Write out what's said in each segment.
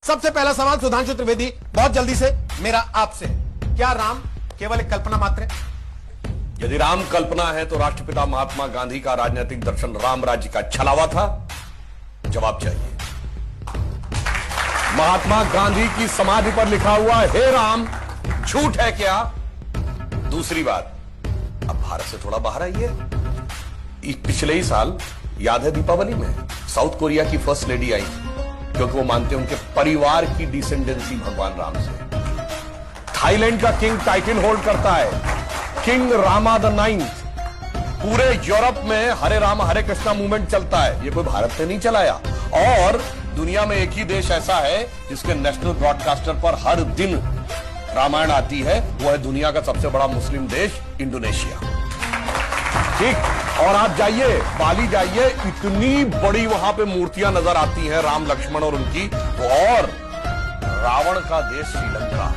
सबसे पहला सवाल सुधांशु त्रिवेदी, बहुत जल्दी से मेरा आपसे, क्या राम केवल एक कल्पना मात्र है? यदि राम कल्पना है तो राष्ट्रपिता महात्मा गांधी का राजनीतिक दर्शन राम राज्य का छलावा था? जवाब चाहिए। महात्मा गांधी की समाधि पर लिखा हुआ हे राम झूठ है क्या? दूसरी बात, अब भारत से थोड़ा बाहर आइए। पिछले ही साल याद है दीपावली में साउथ कोरिया की फर्स्ट लेडी आई क्योंकि वो मानते हैं उनके परिवार की डिसेंडेंसी भगवान राम से। थाईलैंड का किंग टाइटल होल्ड करता है, किंग रामा द 9th। पूरे यूरोप में हरे राम हरे कृष्णा मूवमेंट चलता है, ये कोई भारत ने नहीं चलाया। और दुनिया में एक ही देश ऐसा है जिसके नेशनल ब्रॉडकास्टर पर हर दिन रामायण आती है, वो है दुनिया का सबसे बड़ा मुस्लिम देश इंडोनेशिया। ठीक, और आप जाइए बाली जाइए, इतनी बड़ी वहां पे मूर्तियां नजर आती हैं राम लक्ष्मण और उनकी। तो और रावण का देश Sri Lanka,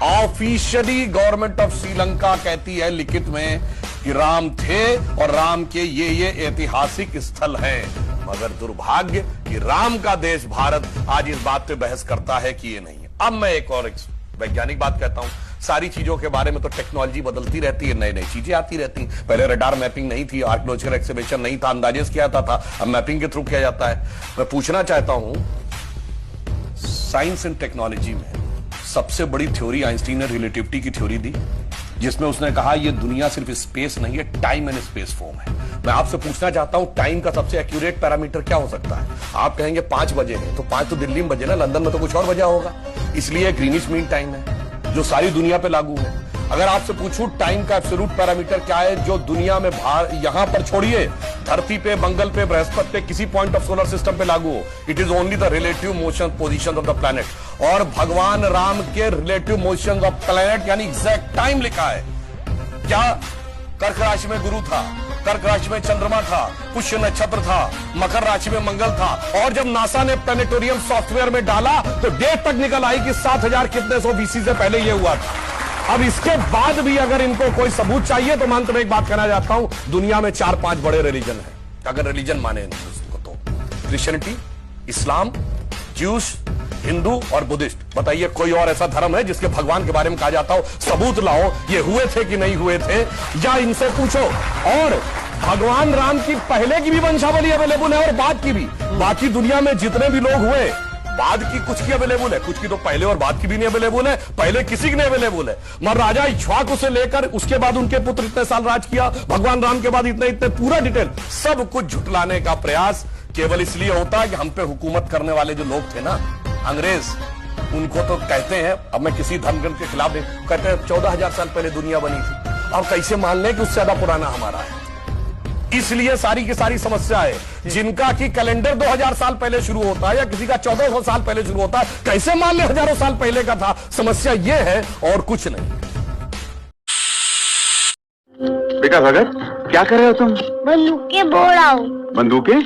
officially government of Sri Lanka कहती है लिखित में कि राम थे और राम के ये ऐतिहासिक स्थल हैं। मगर दुर्भाग्य कि राम का देश भारत आज इस बात पे बहस करता है कि ये नहीं है। अब मैं एक और वैज्ञानिक बात कहता हूं, सारी चीजों के बारे में तो टेक्नोलॉजी बदलती रहती है, नई नई चीजें आती रहती हैं। पहले रडार मैपिंग नहीं थी, आर्कियोलॉजिकल एक्सकवेशन नहीं था, अंदाजे किया जाता था, अब मैपिंग के थ्रू किया जाता है। मैं पूछना चाहता हूं, साइंस एंड टेक्नोलॉजी में सबसे बड़ी थ्योरी आइंस्टीन ने रिलेटिविटी की थ्योरी दी, जिसमें उसने कहा यह दुनिया सिर्फ स्पेस नहीं है, टाइम एंड स्पेस फॉर्म है। मैं आपसे पूछना चाहता हूं, टाइम का सबसे एक्यूरेट पैरामीटर क्या हो सकता है? आप कहेंगे 5 बजे है, तो 5 तो दिल्ली में बजे ना, लंदन में तो कुछ और बजा होगा, इसलिए ग्रीनिच मीन टाइम है जो सारी दुनिया पे लागू है। अगर आपसे पूछूं टाइम का एब्सोल्यूट पैरामीटर क्या है जो दुनिया में यहां पर छोड़िए, धरती पे, मंगल पे, बृहस्पति पे, किसी पॉइंट ऑफ सोलर सिस्टम पे लागू हो, it is only the relative motion position of the planet. और भगवान राम के रिलेटिव मोशन ऑफ प्लैनेट यानी एग्जैक्ट टाइम लिखा है। क्या कर्क राशि में गुरु था, कर्क राशि में चंद्रमा था, पुष्य नक्षत्र था, मकर राशि में मंगल था। और जब नासा ने प्लैनेटोरियम सॉफ्टवेयर में डाला तो डेट तक निकल आई कि 7000 कितने सौ बीसी से पहले यह हुआ था। अब इसके बाद भी अगर इनको कोई सबूत चाहिए तो मैं अंत में एक बात कहना चाहता हूं, दुनिया में 4-5 बड़े रिलीजन हैं, अगर रिलीजन माने इसको तो क्रिश्चियनिटी, इस्लाम, ज्यूस, हिंदू और बुद्धिस्ट। बताइए कोई और ऐसा धर्म है जिसके भगवान के बारे में कहा जाता हो सबूत लाओ ये हुए थे कि नहीं हुए थे, या इनसे पूछो। और भगवान राम की पहले की भी वंशावली अवेलेबल है और बाद की भी। बाकी दुनिया में जितने भी लोग हुए, बाद की कुछ की अवेलेबल है, कुछ की तो पहले और बाद की भी नहीं अवेलेबल है, पहले किसी की नहीं अवेलेबल है। मगर राजा इक्ष्वाकु से लेकर उसके बाद उनके पुत्र इतने साल राज किया, भगवान राम के बाद इतने पूरा डिटेल सब कुछ झुटलाने का प्रयास केवल इसलिए होता है कि हम पे हुकूमत करने वाले जो लोग थे ना, अंग्रेज, उनको तो कहते हैं, अब मैं किसी धर्मग्रंथ के खिलाफ नहीं, कहते हैं 14,000 साल पहले दुनिया बनी थी। अब कैसे मान लें कि उससे ज्यादा पुराना हमारा है? इसलिए सारी की सारी समस्या है। जिनका कि कैलेंडर 2000 साल पहले शुरू होता है या किसी का 1400 साल पहले शुरू होता है, कैसे मान ले हजारों साल पहले का था? समस्या यह है और कुछ नहीं। बेटा भगत, क्या कर रहे हो तुम? बंदूकें बो रहा हूँ। बंदूकें?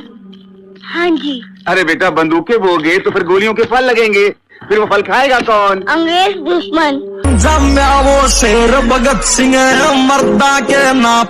हाँ जी। अरे बेटा, बंदूकें बोगे तो फिर गोलियों के फल लगेंगे, फिर वो फल खाएगा कौन? अंग्रेज दुश्मन। जब वो शेर भगत सिंह मर्दा के नाम